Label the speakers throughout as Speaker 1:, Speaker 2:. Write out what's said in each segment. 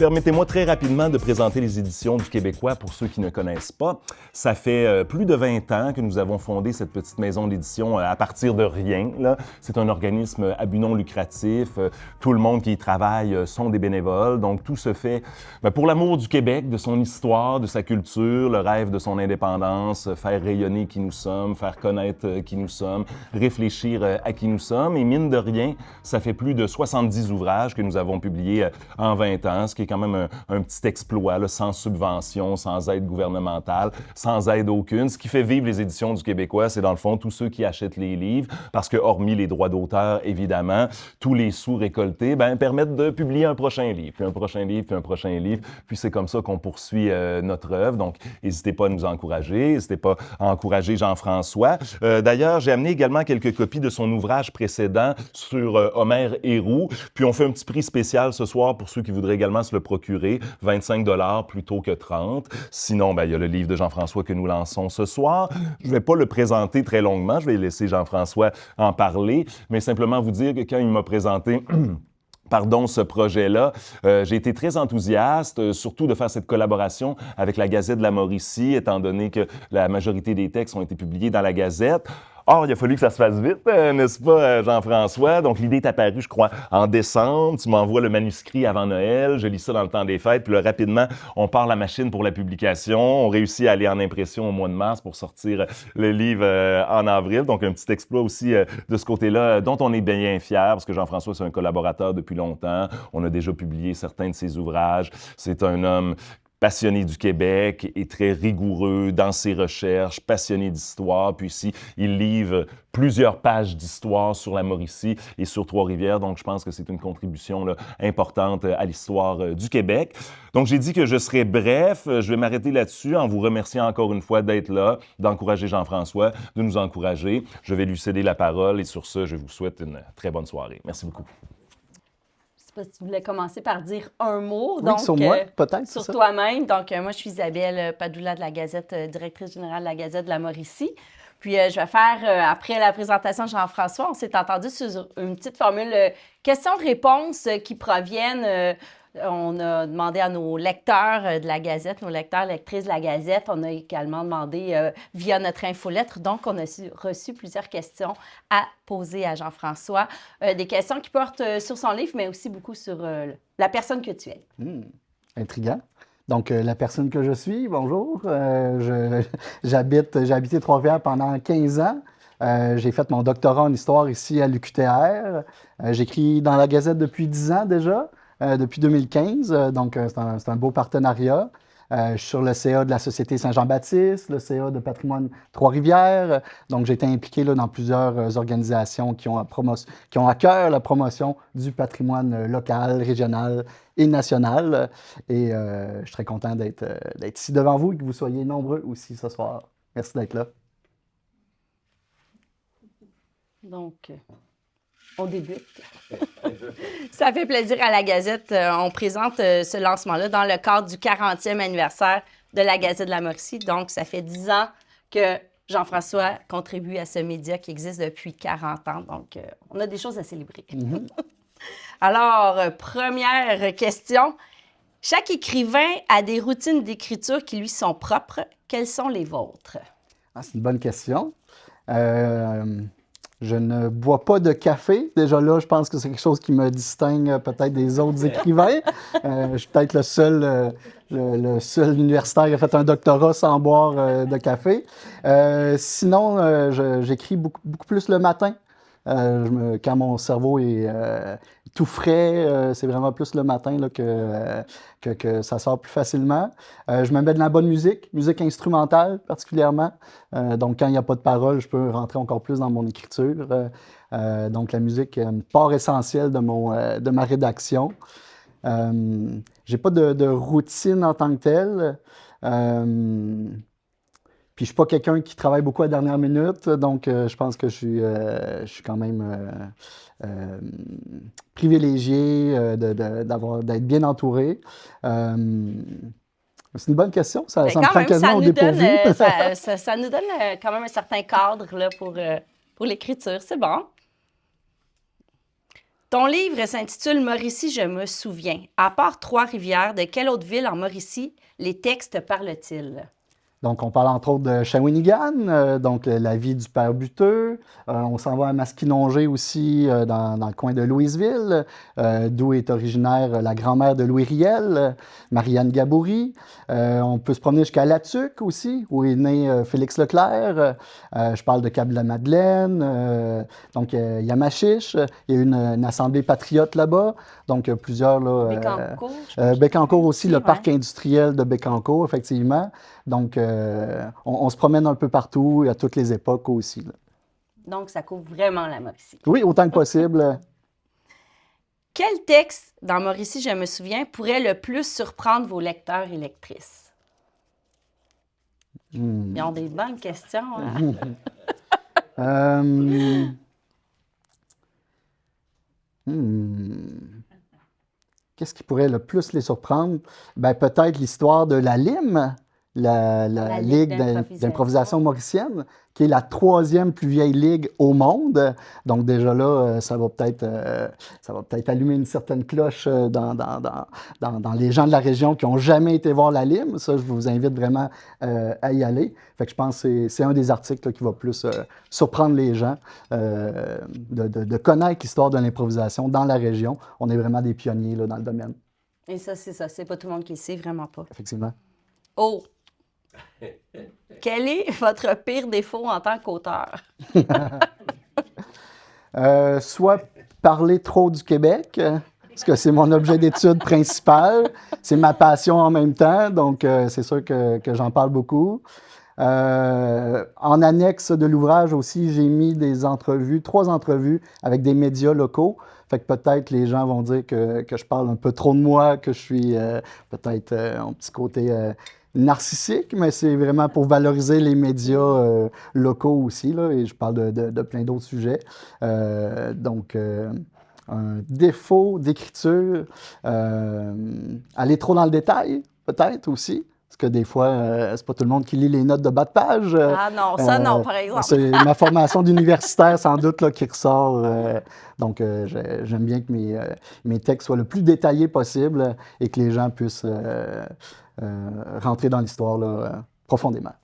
Speaker 1: Permettez-moi très rapidement de présenter les éditions du Québécois pour ceux qui ne connaissent pas. Ça fait plus de 20 ans que nous avons fondé cette petite maison d'édition à partir de rien. C'est un organisme à but non lucratif. Tout le monde qui y travaille sont des bénévoles. Donc, tout se fait pour l'amour du Québec, de son histoire, de sa culture, le rêve de son indépendance, faire rayonner qui nous sommes, faire connaître qui nous sommes, réfléchir à qui nous sommes. Et mine de rien, ça fait plus de 70 ouvrages que nous avons publiés en 20 ans, ce qui est quand même un petit exploit, là, sans subvention, sans aide gouvernementale, sans aide aucune. Ce qui fait vivre les éditions du Québécois, c'est dans le fond tous ceux qui achètent les livres, parce que hormis les droits d'auteur, évidemment, tous les sous récoltés permettent de publier un prochain livre, puis un prochain livre, puis un prochain livre. Puis c'est comme ça qu'on poursuit notre œuvre. Donc, n'hésitez pas à nous encourager, n'hésitez pas à encourager Jean-François. D'ailleurs, j'ai amené également quelques copies de son ouvrage précédent sur Homère Héroux. Puis on fait un petit prix spécial ce soir pour ceux qui voudraient également se le procurer, 25 $ plutôt que 30. Sinon, il y a le livre de Jean-François que nous lançons ce soir. Je ne vais pas le présenter très longuement, je vais laisser Jean-François en parler, mais simplement vous dire que quand il m'a présenté ce projet-là. J'ai été très enthousiaste, surtout de faire cette collaboration avec la Gazette de la Mauricie, étant donné que la majorité des textes ont été publiés dans la Gazette. Or, il a fallu que ça se fasse vite, n'est-ce pas, Jean-François? Donc, l'idée est apparue, je crois, en décembre. Tu m'envoies le manuscrit avant Noël. Je lis ça dans le temps des fêtes. Puis là, rapidement, on part la machine pour la publication. On réussit à aller en impression au mois de mars pour sortir le livre en avril. Donc, un petit exploit aussi de ce côté-là, dont on est bien fiers, parce que Jean-François, c'est un collaborateur depuis longtemps. On a déjà publié certains de ses ouvrages. C'est un homme passionné du Québec et très rigoureux dans ses recherches, passionné d'histoire. Puis ici, il livre plusieurs pages d'histoire sur la Mauricie et sur Trois-Rivières. Donc, je pense que c'est une contribution importante à l'histoire du Québec. Donc, j'ai dit que je serais bref. Je vais m'arrêter là-dessus en vous remerciant encore une fois d'être là, d'encourager Jean-François, de nous encourager. Je vais lui céder la parole et sur ce, je vous souhaite une très bonne soirée. Merci beaucoup.
Speaker 2: Je ne sais pas si tu voulais commencer par dire un mot.
Speaker 3: Oui,
Speaker 2: donc,
Speaker 3: sur moi, peut-être.
Speaker 2: Sur toi-même. Donc, moi, je suis Isabelle Padoula de la Gazette, directrice générale de la Gazette de la Mauricie. Puis, je vais faire, après la présentation de Jean-François, on s'est entendu sur une petite formule questions-réponses qui proviennent. On a demandé à nos lecteurs de la Gazette, nos lecteurs, lectrices de la Gazette. On a également demandé via notre infolettre. Donc, on a reçu plusieurs questions à poser à Jean-François. Des questions qui portent sur son livre, mais aussi beaucoup sur la personne que tu es.
Speaker 3: Intriguant. Donc, la personne que je suis, bonjour. J'ai habité Trois-Rivières pendant 15 ans. J'ai fait mon doctorat en histoire ici à l'UQTR. J'écris dans la Gazette depuis 10 ans déjà. Depuis 2015, donc c'est un beau partenariat. Je suis sur le CA de la Société Saint-Jean-Baptiste, le CA de patrimoine Trois-Rivières. Donc, j'ai été impliqué dans plusieurs organisations qui ont à cœur la promotion du patrimoine local, régional et national. Et je suis très content d'être ici devant vous et que vous soyez nombreux aussi ce soir. Merci d'être là.
Speaker 2: Donc, on débute. Ça fait plaisir à la Gazette. On présente ce lancement-là dans le cadre du 40e anniversaire de la Gazette de la Mauricie. Donc, ça fait 10 ans que Jean-François contribue à ce média qui existe depuis 40 ans. Donc, on a des choses à célébrer. Mm-hmm. Alors, première question. Chaque écrivain a des routines d'écriture qui lui sont propres. Quelles sont les vôtres?
Speaker 3: C'est une bonne question. Je ne bois pas de café. Déjà là, je pense que c'est quelque chose qui me distingue peut-être des autres écrivains. Je suis peut-être le seul universitaire qui a fait un doctorat sans boire de café. Sinon, j'écris beaucoup plus le matin. Quand mon cerveau est tout frais, c'est vraiment plus le matin là, que ça sort plus facilement. Je me mets de la bonne musique instrumentale particulièrement. Donc, quand il n'y a pas de paroles, je peux rentrer encore plus dans mon écriture. Donc, la musique est une part essentielle de ma rédaction. J'ai pas de routine en tant que telle. Puis je suis pas quelqu'un qui travaille beaucoup à la dernière minute, donc je pense que je suis quand même privilégié d'être bien entouré. C'est une bonne question, ça me prend quasiment au dépourvu.
Speaker 2: Ça nous donne quand même un certain cadre là, pour l'écriture, c'est bon. Ton livre s'intitule Mauricie, je me souviens. À part Trois-Rivières, de quelle autre ville en Mauricie les textes parlent-ils?
Speaker 3: Donc, on parle entre autres de Shawinigan, donc la vie du père Buteux. On s'en va à Masquinongé aussi, dans le coin de Louisville, d'où est originaire la grand-mère de Louis Riel, Marianne Gaboury. On peut se promener jusqu'à Latuc aussi, où est né Félix Leclerc. Je parle de Cap-de-la-Madeleine. Donc, Yamachiche. Il y a une assemblée patriote là-bas. Donc, plusieurs... Là,
Speaker 2: Bécancour, je pense.
Speaker 3: Bécancour aussi, le
Speaker 2: Ouais.
Speaker 3: parc industriel de Bécancour, effectivement. Donc, on se promène un peu partout, à toutes les époques aussi, là.
Speaker 2: Donc, ça couvre vraiment la Mauricie.
Speaker 3: Oui, autant que possible.
Speaker 2: Quel texte dans Mauricie, je me souviens, pourrait le plus surprendre vos lecteurs et lectrices? Ils ont des bonnes questions. Hein?
Speaker 3: Qu'est-ce qui pourrait le plus les surprendre? Ben, peut-être l'histoire de la LIM, la
Speaker 2: La
Speaker 3: Ligue
Speaker 2: Ligue d'improvisation.
Speaker 3: d'improvisation mauricienne, qui est la 3e plus vieille ligue au monde. Donc déjà là, ça va peut-être allumer une certaine cloche dans les gens de la région qui n'ont jamais été voir la LIM. Ça, je vous invite vraiment à y aller. Fait que je pense que c'est un des articles là, qui va plus surprendre les gens de connaître l'histoire de l'improvisation dans la région. On est vraiment des pionniers là, dans le domaine,
Speaker 2: Et ça, c'est ça. C'est pas tout le monde qui le sait, vraiment pas.
Speaker 3: effectivement.
Speaker 2: Oh! Quel est votre pire défaut en tant qu'auteur?
Speaker 3: Soit parler trop du Québec, parce que c'est mon objet d'étude principal. C'est ma passion en même temps, donc c'est sûr que j'en parle beaucoup. En annexe de l'ouvrage aussi, j'ai mis des entrevues, 3 entrevues avec des médias locaux. Fait que peut-être les gens vont dire que je parle un peu trop de moi, que je suis peut-être un petit côté narcissique, mais c'est vraiment pour valoriser les médias locaux aussi, là, et je parle de plein d'autres sujets. Donc, un défaut d'écriture, aller trop dans le détail, peut-être aussi. Parce que des fois, c'est pas tout le monde qui lit les notes de bas de page.
Speaker 2: Ah non, ça non, par exemple.
Speaker 3: C'est ma formation d'universitaire, sans doute, là, qui ressort. Donc, j'aime bien que mes textes soient le plus détaillés possible et que les gens puissent rentrer dans l'histoire là, profondément.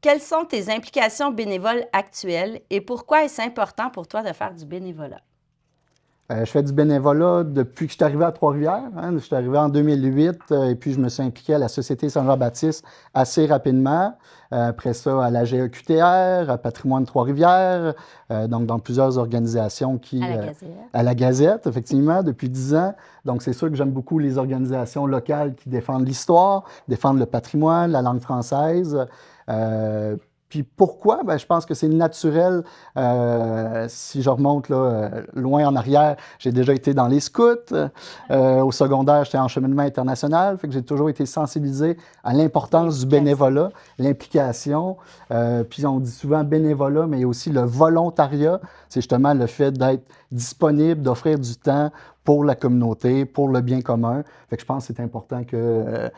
Speaker 2: Quelles sont tes implications bénévoles actuelles et pourquoi est-ce important pour toi de faire du bénévolat?
Speaker 3: Je fais du bénévolat depuis que je suis arrivé à Trois-Rivières. Hein. Je suis arrivé en 2008 et puis je me suis impliqué à la Société Saint-Jean-Baptiste assez rapidement. Après ça, à la GEQTR, à Patrimoine Trois-Rivières, donc dans plusieurs organisations qui...
Speaker 2: À la Gazette.
Speaker 3: À la Gazette, effectivement, depuis 10 ans. Donc, c'est sûr que j'aime beaucoup les organisations locales qui défendent l'histoire, défendent le patrimoine, la langue française. Puis pourquoi? Ben, je pense que c'est naturel. Si je remonte là, loin en arrière, j'ai déjà été dans les scouts. Au secondaire, j'étais en cheminement international. Fait que j'ai toujours été sensibilisé à l'importance du bénévolat, l'implication. Puis on dit souvent bénévolat, mais il y a aussi le volontariat. C'est justement le fait d'être disponible, d'offrir du temps pour la communauté, pour le bien commun. Fait que je pense que c'est important que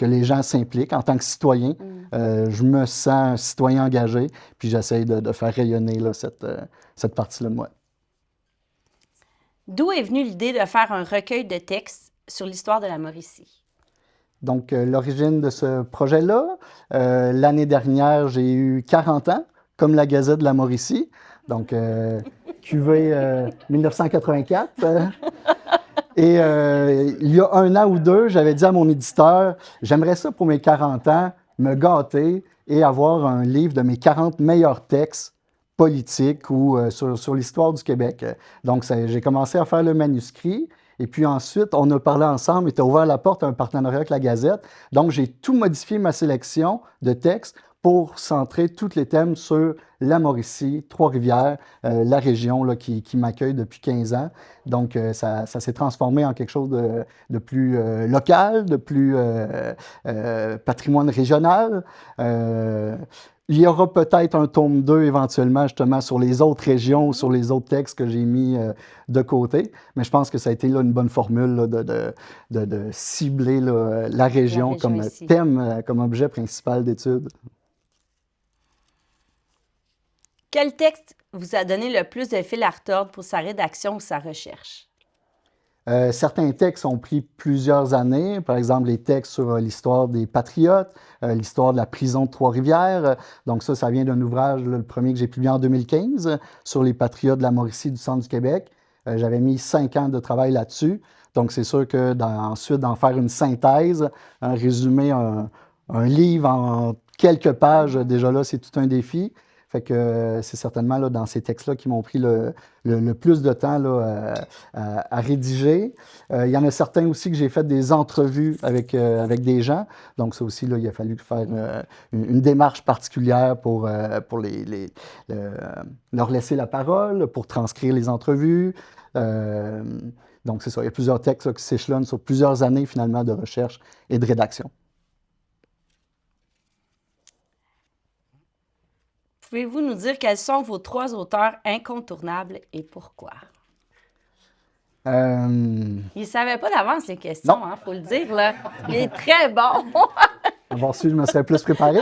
Speaker 3: les gens s'impliquent. En tant que citoyen, je me sens un citoyen engagé, puis j'essaie de faire rayonner là, cette partie-là de moi.
Speaker 2: D'où est venue l'idée de faire un recueil de textes sur l'histoire de la Mauricie?
Speaker 3: Donc, l'origine de ce projet-là, l'année dernière, j'ai eu 40 ans, comme la Gazette de la Mauricie. Donc, QV 1984. Et il y a 1 an ou 2, j'avais dit à mon éditeur, j'aimerais ça pour mes 40 ans, me gâter et avoir un livre de mes 40 meilleurs textes politiques ou sur l'histoire du Québec. Donc, j'ai commencé à faire le manuscrit. Et puis ensuite, on a parlé ensemble et tu as ouvert la porte à un partenariat avec la Gazette. Donc, j'ai tout modifié ma sélection de textes pour centrer tous les thèmes sur la Mauricie, Trois-Rivières, la région là, qui m'accueille depuis 15 ans. Donc, ça s'est transformé en quelque chose de plus local, de plus patrimoine régional. Il y aura peut-être un tome 2 éventuellement, justement, sur les autres régions ou sur les autres textes que j'ai mis de côté. Mais je pense que ça a été là, une bonne formule là, de cibler là, la région comme
Speaker 2: ici.
Speaker 3: thème, comme objet principal d'étude.
Speaker 2: Quel texte vous a donné le plus de fil à retordre pour sa rédaction ou sa recherche?
Speaker 3: Certains textes ont pris plusieurs années, par exemple les textes sur l'histoire des Patriotes, l'histoire de la prison de Trois-Rivières. Donc ça vient d'un ouvrage, là, le premier que j'ai publié en 2015, sur les Patriotes de la Mauricie du centre du Québec. J'avais mis 5 ans de travail là-dessus. Donc c'est sûr que ensuite d'en faire une synthèse, un résumé, un livre en quelques pages, déjà là, c'est tout un défi. Fait que c'est certainement là, dans ces textes-là qui m'ont pris le plus de temps là, à rédiger. Il y en a certains aussi que j'ai fait des entrevues avec des gens. Donc ça aussi, là, il a fallu faire une démarche particulière pour leur laisser la parole, pour transcrire les entrevues. Donc c'est ça, il y a plusieurs textes là, qui s'échelonnent sur plusieurs années finalement de recherche et de rédaction.
Speaker 2: Pouvez-vous nous dire quels sont vos 3 auteurs incontournables et pourquoi? Il ne savait pas d'avance les questions, il faut le dire. Là. Il est très bon.
Speaker 3: Avoir su, je me serais plus préparé.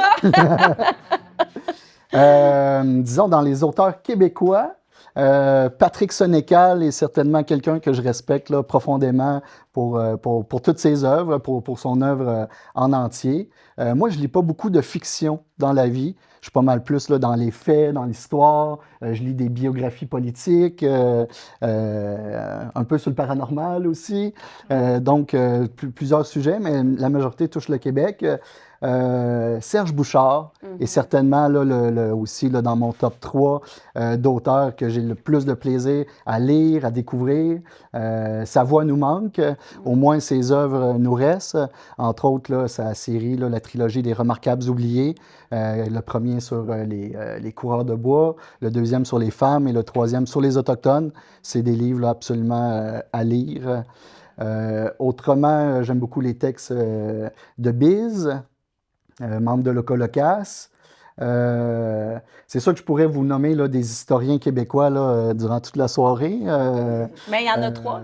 Speaker 3: Disons, dans les auteurs québécois, Patrick Sénécal est certainement quelqu'un que je respecte là, profondément pour toutes ses œuvres, pour son œuvre en entier. Moi, je ne lis pas beaucoup de fiction dans la vie. Je suis pas mal plus là, dans les faits, dans l'histoire. Je lis des biographies politiques, un peu sur le paranormal aussi. Donc, plusieurs sujets, mais la majorité touche le Québec. Serge Bouchard est certainement là, aussi là, dans mon top 3 d'auteurs que j'ai le plus de plaisir à lire, à découvrir. Sa voix nous manque, au moins ses œuvres nous restent. Entre autres, là, sa série, là, la trilogie des Remarquables oubliés. Le premier sur les coureurs de bois, le deuxième sur les femmes et le troisième sur les Autochtones. C'est des livres là, absolument à lire. Autrement, j'aime beaucoup les textes de Biz. Membre de Locolocasse. C'est sûr que je pourrais vous nommer là, des historiens québécois là, durant toute la soirée.
Speaker 2: Mais il y en a 3.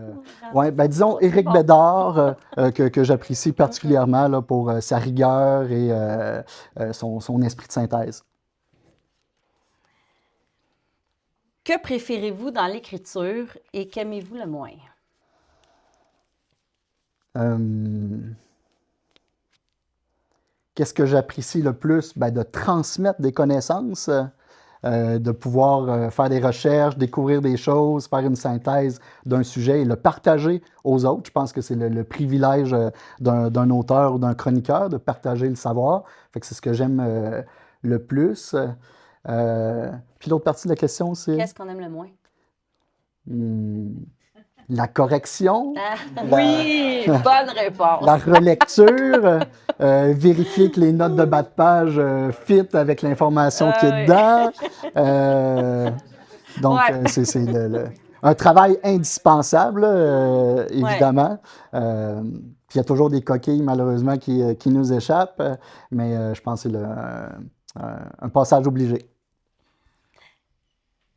Speaker 3: Oui, ben, disons Éric Bédard, que j'apprécie particulièrement là, pour sa rigueur et son esprit de synthèse.
Speaker 2: Que préférez-vous dans l'écriture et qu'aimez-vous le moins?
Speaker 3: Qu'est-ce que j'apprécie le plus? Ben, de transmettre des connaissances, de pouvoir faire des recherches, découvrir des choses, faire une synthèse d'un sujet et le partager aux autres. Je pense que c'est le privilège d'un auteur ou d'un chroniqueur de partager le savoir. Fait que c'est ce que j'aime le plus. Puis l'autre partie de la question, c'est...
Speaker 2: Qu'est-ce qu'on aime le moins?
Speaker 3: La correction.
Speaker 2: Oui, bonne réponse.
Speaker 3: La relecture, vérifier que les notes de bas de page fit avec l'information qui est dedans. Donc, c'est un travail indispensable, évidemment. Puis il y a toujours des coquilles, malheureusement, qui nous échappent, mais je pense que c'est un passage obligé.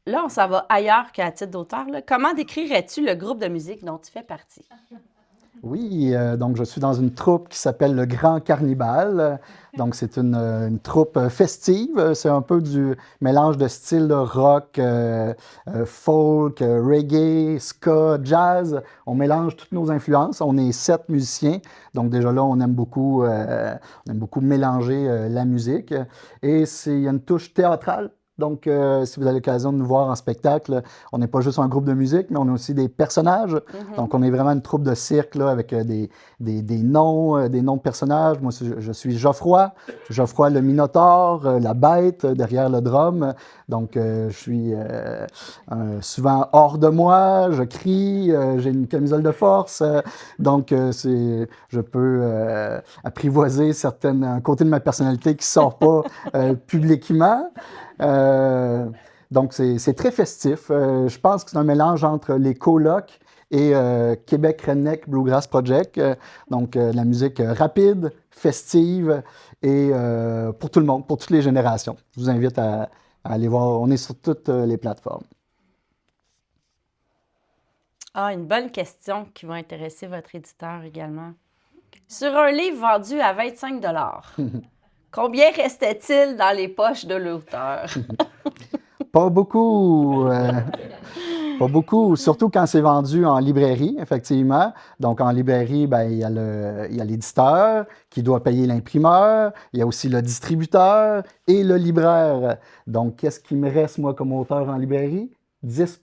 Speaker 2: Là, on s'en va ailleurs qu'à titre d'auteur. Comment décrirais-tu le groupe de musique dont tu fais partie?
Speaker 3: Oui, donc je suis dans une troupe qui s'appelle le Grand Carnival. Donc c'est une troupe festive. C'est un peu du mélange de styles de rock, folk, reggae, ska, jazz. On mélange toutes nos influences. On est 7 musiciens. Donc déjà là, on aime beaucoup mélanger la musique. Et il y a une touche théâtrale. Donc, si vous avez l'occasion de nous voir en spectacle, on n'est pas juste un groupe de musique, mais on a aussi des personnages. Donc, on est vraiment une troupe de cirque là, avec des noms de personnages. Moi, je suis Geoffroy le Minotaure, la bête derrière le drum. Donc, je suis souvent hors de moi, je crie, j'ai une camisole de force. Donc, je peux apprivoiser un côté de ma personnalité qui ne sort pas publiquement. Donc, c'est très festif. Je pense que c'est un mélange entre les colocs et Québec Redneck Bluegrass Project. Donc, la musique rapide, festive et pour tout le monde, pour toutes les générations. Je vous invite à aller voir. On est sur toutes les plateformes.
Speaker 2: Ah, une bonne question qui va intéresser votre éditeur également. Sur un livre vendu à 25 $, combien restait-il dans les poches de l'auteur?
Speaker 3: Pas beaucoup. Pas beaucoup, surtout quand c'est vendu en librairie, effectivement. Donc, en librairie, ben, il y a l'éditeur qui doit payer l'imprimeur, il y a aussi le distributeur et le libraire. Donc, qu'est-ce qui me reste, moi, comme auteur en librairie? 10.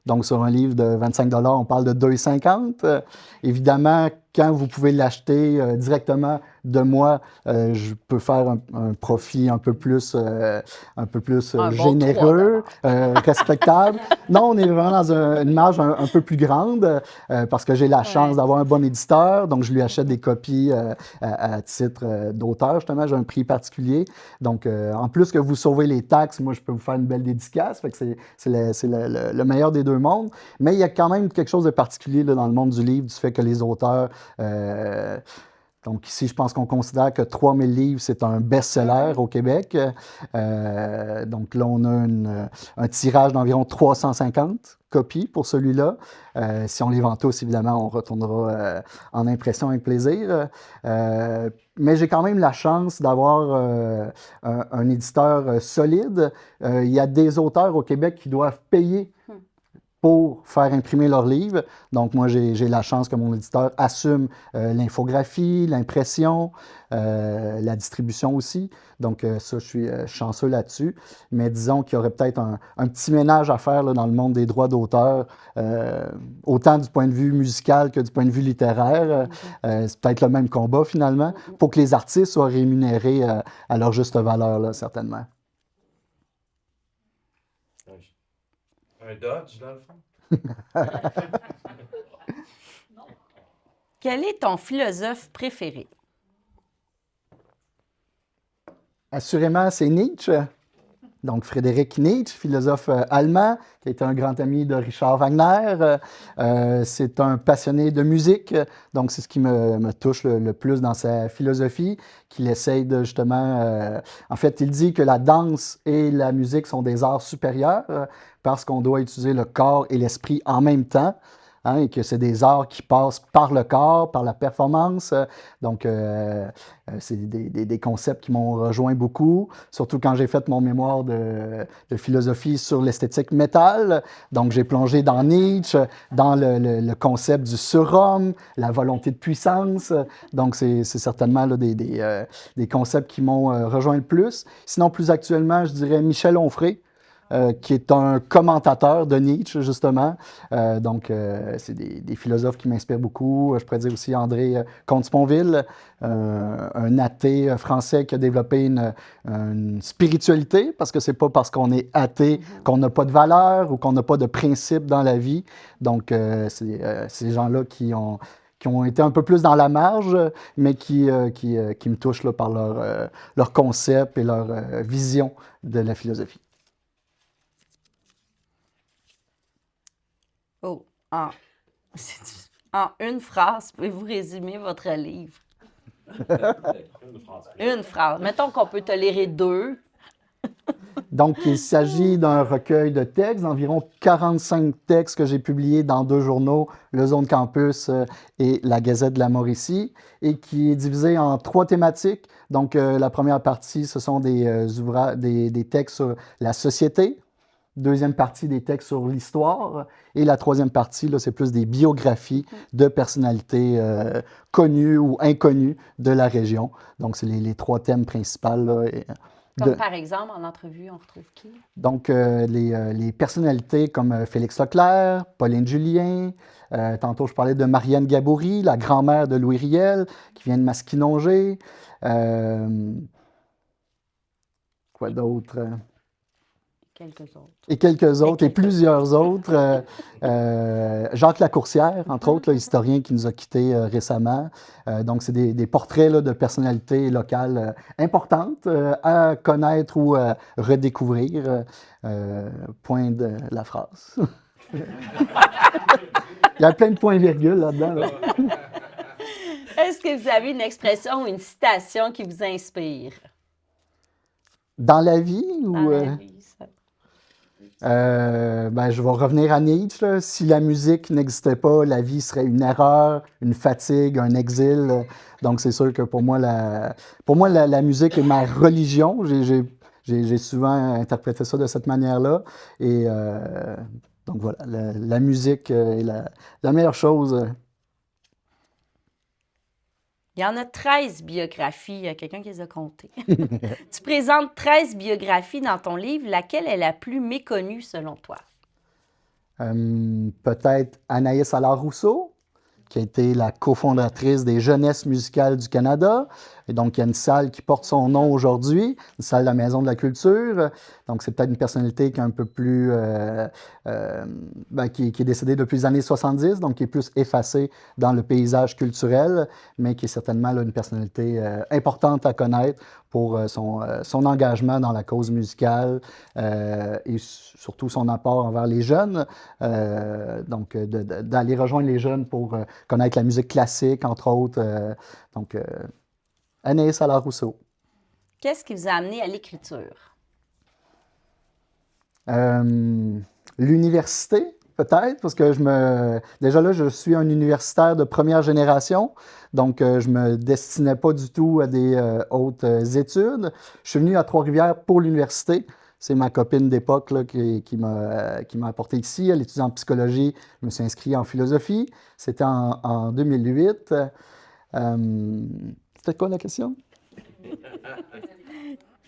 Speaker 3: Donc, sur un livre de 25 on parle de 2,50. Évidemment, quand vous pouvez l'acheter directement de moi, je peux faire un profit un peu plus généreux, respectable. Non, on est vraiment dans une marge un peu plus grande parce que j'ai la chance d'avoir un bon éditeur. Donc, je lui achète des copies à titre d'auteur, justement. J'ai un prix particulier. Donc, en plus que vous sauvez les taxes, moi, je peux vous faire une belle dédicace. Fait que c'est le meilleur des deux mondes. Mais il y a quand même quelque chose de particulier là, dans le monde du livre, du fait que les auteurs... donc ici, je pense qu'on considère que 3000 livres, c'est un best-seller au Québec. Donc là, on a un tirage d'environ 350 copies pour celui-là. Si on les vend tous, évidemment, on retournera en impression avec plaisir. Mais j'ai quand même la chance d'avoir un éditeur solide. Il y a des auteurs au Québec qui doivent payer pour faire imprimer leurs livres. Donc, moi, j'ai la chance que mon éditeur assume l'infographie, l'impression, la distribution aussi. Donc, ça, je suis chanceux là-dessus. Mais disons qu'il y aurait peut-être un petit ménage à faire là, dans le monde des droits d'auteur, autant du point de vue musical que du point de vue littéraire. C'est peut-être le même combat, finalement, pour que les artistes soient rémunérés à leur juste valeur, là, certainement.
Speaker 4: Un Dodge, dans le fond?
Speaker 2: Quel est ton philosophe préféré?
Speaker 3: Assurément, c'est Nietzsche. Donc, Friedrich Nietzsche, philosophe allemand, qui a été un grand ami de Richard Wagner. C'est un passionné de musique. Donc, c'est ce qui me touche le plus dans sa philosophie, qu'il essaye de justement... en fait, il dit que la danse et la musique sont des arts supérieurs parce qu'on doit utiliser le corps et l'esprit en même temps. Hein, et que c'est des arts qui passent par le corps, par la performance. Donc, c'est des concepts qui m'ont rejoint beaucoup, surtout quand j'ai fait mon mémoire de philosophie sur l'esthétique métal. Donc, j'ai plongé dans Nietzsche, dans le concept du surhomme, la volonté de puissance. Donc, c'est certainement là, des concepts qui m'ont rejoint le plus. Sinon, plus actuellement, je dirais Michel Onfray, qui est un commentateur de Nietzsche, justement. Donc, c'est des philosophes qui m'inspirent beaucoup. Je pourrais dire aussi André Comte-Sponville, un athée français qui a développé une spiritualité, parce que c'est pas parce qu'on est athée qu'on n'a pas de valeur ou qu'on n'a pas de principe dans la vie. Donc, c'est ces gens-là qui ont été un peu plus dans la marge, mais qui me touchent là, par leur concept et leur vision de la philosophie.
Speaker 2: Oh, en une phrase, pouvez-vous résumer votre livre? Une phrase. Mettons qu'on peut tolérer 2.
Speaker 3: Donc, il s'agit d'un recueil de textes, d'environ 45 textes que j'ai publiés dans 2 journaux, le Zone Campus et la Gazette de la Mauricie, et qui est divisé en 3 thématiques. Donc, la première partie, ce sont des textes sur la société. Deuxième partie, des textes sur l'histoire. Et la troisième partie, là, c'est plus des biographies de personnalités connues ou inconnues de la région. Donc, c'est les 3 thèmes principaux. Là,
Speaker 2: Comme par exemple, en entrevue, on retrouve qui?
Speaker 3: Donc, les personnalités comme Félix Leclerc, Pauline Julien. Tantôt, je parlais de Marianne Gaboury, la grand-mère de Louis Riel, qui vient de Masquinongé. Quoi d'autre? Et quelques autres, et plusieurs autres. Jacques Lacourcière, entre autres, là, historien qui nous a quittés récemment. Donc, c'est des portraits là, de personnalités locales importantes à connaître ou à redécouvrir. Point de la phrase. Il y a plein de points-virgules là-dedans. Là.
Speaker 2: Est-ce que vous avez une expression ou une citation qui vous inspire?
Speaker 3: Dans la vie ou...
Speaker 2: Dans la vie, ça.
Speaker 3: Je vais revenir à Nietzsche. Là. Si la musique n'existait pas, la vie serait une erreur, une fatigue, un exil. Donc, c'est sûr que pour moi, la musique est ma religion. j'ai souvent interprété ça de cette manière-là. Et donc voilà, la musique est la meilleure chose.
Speaker 2: Il y en a 13 biographies. Il y a quelqu'un qui les a comptées. Tu présentes 13 biographies dans ton livre. Laquelle est la plus méconnue selon toi?
Speaker 3: Peut-être Anaïs Allard-Rousseau, qui a été la cofondatrice des Jeunesses musicales du Canada. Et donc, il y a une salle qui porte son nom aujourd'hui, une salle de la Maison de la Culture. Donc, c'est peut-être une personnalité qui est un peu plus... qui est décédée depuis les années 70, donc qui est plus effacée dans le paysage culturel, mais qui est certainement là, une personnalité importante à connaître pour son engagement dans la cause musicale et surtout son apport envers les jeunes. Donc, d'aller rejoindre les jeunes pour connaître la musique classique, entre autres. Anaïs Allard-Rousseau.
Speaker 2: Qu'est-ce qui vous a amené à l'écriture?
Speaker 3: L'université, peut-être, parce que déjà là, je suis un universitaire de première génération, donc je me destinais pas du tout à des hautes études. Je suis venu à Trois-Rivières pour l'université. C'est ma copine d'époque là, qui m'a apporté ici. Elle étudie en psychologie. Je me suis inscrit en philosophie. C'était en 2008. C'était quoi la question?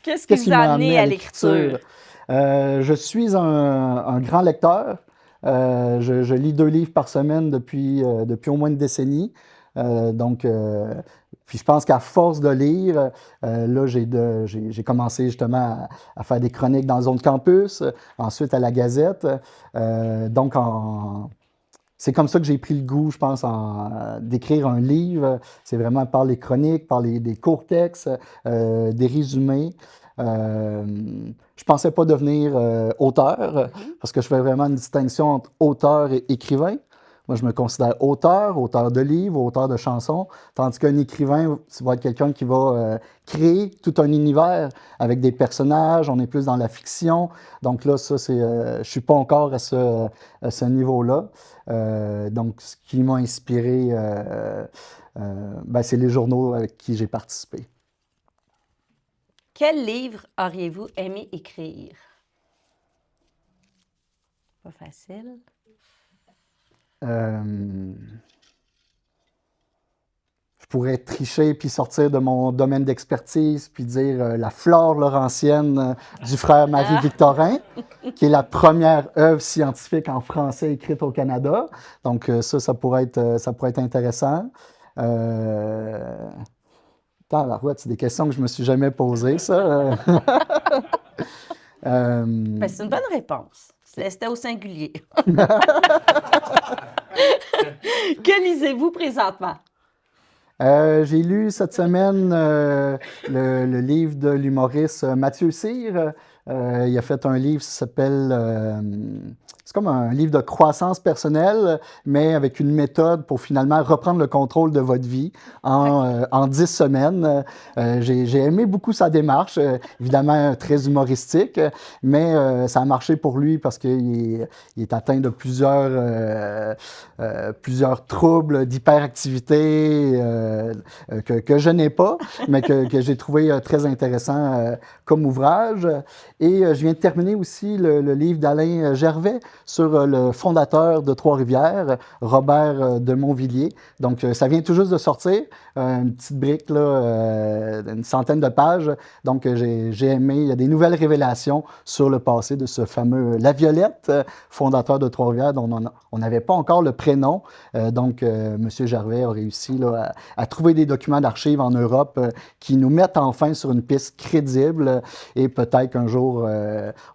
Speaker 2: Qu'est-ce qui vous a amené à l'écriture?
Speaker 3: Je suis un grand lecteur. Je lis 2 livres par semaine depuis au moins une décennie. Puis je pense qu'à force de lire, là, j'ai commencé justement à faire des chroniques dans Zone Campus, ensuite à la Gazette. C'est comme ça que j'ai pris le goût, je pense, d'écrire un livre. C'est vraiment par les chroniques, par des courts textes, des résumés. Je pensais pas devenir auteur, parce que je fais vraiment une distinction entre auteur et écrivain. Moi, je me considère auteur de livres, auteur de chansons, tandis qu'un écrivain, ça va être quelqu'un qui va créer tout un univers avec des personnages, on est plus dans la fiction. Donc là, ça, je suis pas encore à ce niveau-là. Donc, ce qui m'a inspiré, c'est les journaux avec qui j'ai participé.
Speaker 2: Quel livre auriez-vous aimé écrire? Pas facile.
Speaker 3: Je pourrais tricher puis sortir de mon domaine d'expertise puis dire La Flore laurentienne du frère Marie-Victorin, qui est la première œuvre scientifique en français écrite au Canada. Donc ça pourrait être intéressant. C'est des questions que je me suis jamais posées, ça.
Speaker 2: C'est une bonne réponse. C'était au singulier. Que lisez-vous présentement?
Speaker 3: J'ai lu cette semaine le livre de l'humoriste Mathieu Cyr. Il a fait un livre qui s'appelle... c'est comme un livre de croissance personnelle, mais avec une méthode pour finalement reprendre le contrôle de votre vie en 10 semaines. J'ai aimé beaucoup sa démarche, évidemment très humoristique, mais ça a marché pour lui parce qu'il est atteint de plusieurs troubles d'hyperactivité que je n'ai pas, mais que j'ai trouvé très intéressant comme ouvrage. Et je viens de terminer aussi le livre d'Alain Gervais sur le fondateur de Trois-Rivières, Robert de Montvilliers. Donc, ça vient tout juste de sortir, une petite brique, là, une centaine de pages. Donc, j'ai aimé. Il y a des nouvelles révélations sur le passé de ce fameux Laviolette, fondateur de Trois-Rivières, dont on n'avait pas encore le prénom. Donc, M. Gervais a réussi là, à trouver des documents d'archives en Europe qui nous mettent enfin sur une piste crédible. Et peut-être qu'un jour,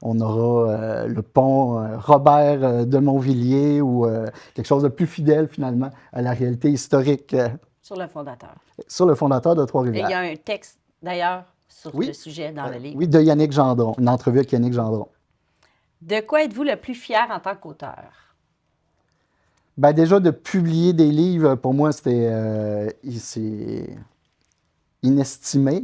Speaker 3: on aura le pont Robert de Montvilliers ou quelque chose de plus fidèle, finalement, à la réalité historique.
Speaker 2: Sur le fondateur.
Speaker 3: Sur le fondateur de
Speaker 2: Et
Speaker 3: Trois-Rivières.
Speaker 2: il y a un texte, d'ailleurs, sur le sujet dans le livre.
Speaker 3: Oui, de Yannick Gendron, une entrevue avec Yannick Gendron.
Speaker 2: De quoi êtes-vous le plus fier en tant qu'auteur?
Speaker 3: Ben déjà, de publier des livres, pour moi, c'est inestimé,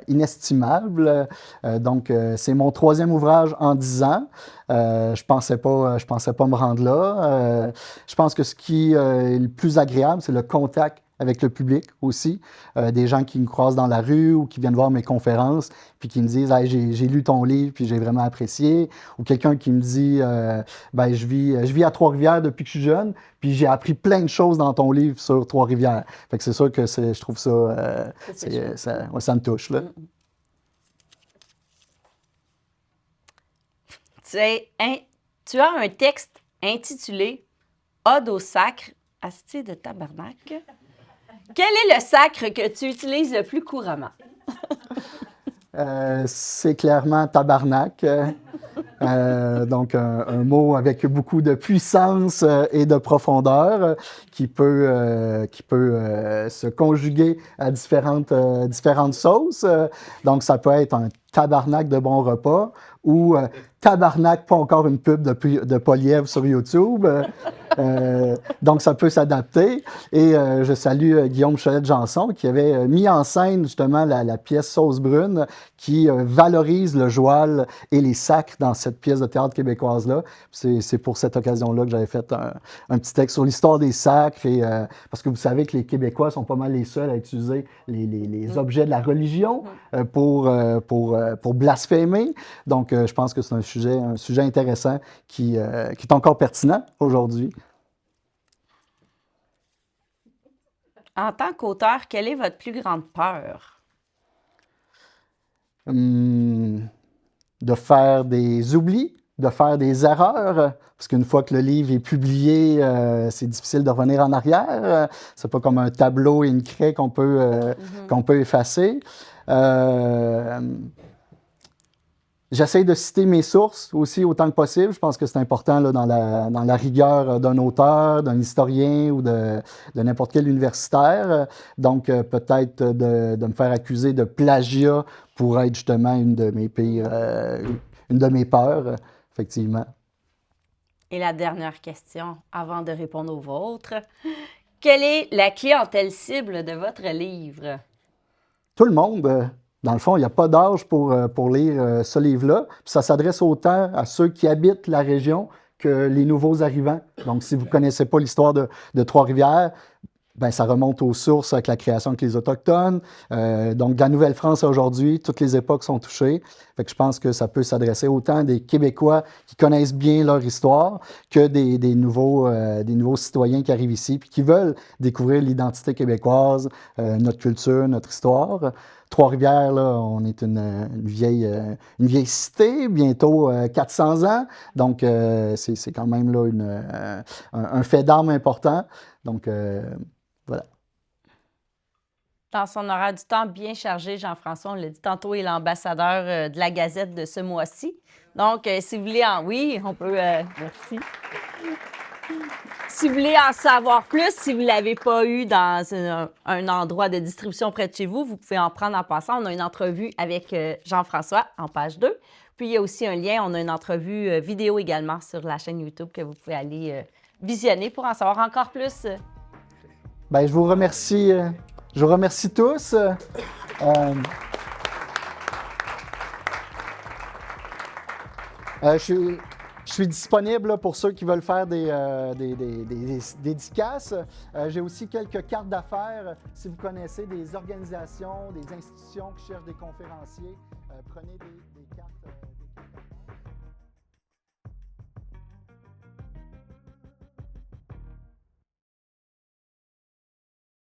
Speaker 3: inestimable. Donc, c'est mon 3e ouvrage en 10 ans. Je pensais pas me rendre là. Je pense que ce qui est le plus agréable, c'est le contact avec le public aussi. Des gens qui me croisent dans la rue ou qui viennent voir mes conférences, puis qui me disent hey, j'ai lu ton livre, puis j'ai vraiment apprécié. Ou quelqu'un qui me dit ben, je vis à Trois-Rivières depuis que je suis jeune, puis j'ai appris plein de choses dans ton livre sur Trois-Rivières. Fait que c'est sûr que je trouve ça, ça me touche. Là.
Speaker 2: Tu as un texte intitulé Ode au sacre, asti de tabarnak. Quel est le sacre que tu utilises le plus couramment?
Speaker 3: C'est clairement tabarnak. Donc, un mot avec beaucoup de puissance et de profondeur qui peut se conjuguer à différentes sauces. Donc, ça peut être un tabarnak de bon repas ou tabarnak, pas encore une pub de Polièvre sur YouTube. Donc, ça peut s'adapter. Et je salue Guillaume Cholette-Janson qui avait mis en scène justement la pièce Sauce brune qui valorise le joual et les sacres dans cette pièce de théâtre québécoise-là. C'est pour cette occasion-là que j'avais fait un petit texte sur l'histoire des sacres. Et, parce que vous savez que les Québécois sont pas mal les seuls à utiliser les objets de la religion pour blasphémer. Donc, je pense que c'est un sujet intéressant qui est encore pertinent aujourd'hui.
Speaker 2: En tant qu'auteur, quelle est votre plus grande peur?
Speaker 3: De faire des oublis, de faire des erreurs, parce qu'une fois que le livre est publié, c'est difficile de revenir en arrière. C'est pas comme un tableau et une craie qu'on peut effacer. J'essaie de citer mes sources aussi autant que possible. Je pense que c'est important là, dans la rigueur d'un auteur, d'un historien ou de n'importe quel universitaire. Donc, peut-être de me faire accuser de plagiat pour être justement une de mes peurs, effectivement.
Speaker 2: Et la dernière question, avant de répondre aux vôtres. Quelle est la clientèle cible de votre livre?
Speaker 3: Tout le monde. Dans le fond, il n'y a pas d'âge pour lire ce livre-là. Puis ça s'adresse autant à ceux qui habitent la région que les nouveaux arrivants. Donc, si vous ne connaissez pas l'histoire de Trois-Rivières, ben, ça remonte aux sources avec la création avec les Autochtones. Donc, de la Nouvelle-France à aujourd'hui, toutes les époques sont touchées. Fait que je pense que ça peut s'adresser autant à des Québécois qui connaissent bien leur histoire que des nouveaux citoyens qui arrivent ici puis qui veulent découvrir l'identité québécoise, notre culture, notre histoire. Trois-Rivières, là, on est une vieille cité, bientôt 400 ans. Donc, c'est quand même là un fait d'armes important. Donc, voilà.
Speaker 2: Dans son horaire du temps bien chargé, Jean-François, on l'a dit tantôt, il est l'ambassadeur de la Gazette de ce mois-ci. Donc, si vous voulez Oui, on peut... merci. Si vous voulez en savoir plus, si vous ne l'avez pas eu dans un endroit de distribution près de chez vous, vous pouvez en prendre en passant. On a une entrevue avec Jean-François en page 2. Puis, il y a aussi un lien. On a une entrevue vidéo également sur la chaîne YouTube que vous pouvez aller visionner pour en savoir encore plus.
Speaker 3: Bien, je vous remercie. Je vous remercie tous. Je suis disponible là, pour ceux qui veulent faire des dédicaces. J'ai aussi quelques cartes d'affaires. Si vous connaissez des organisations, des institutions qui cherchent des conférenciers, prenez des cartes.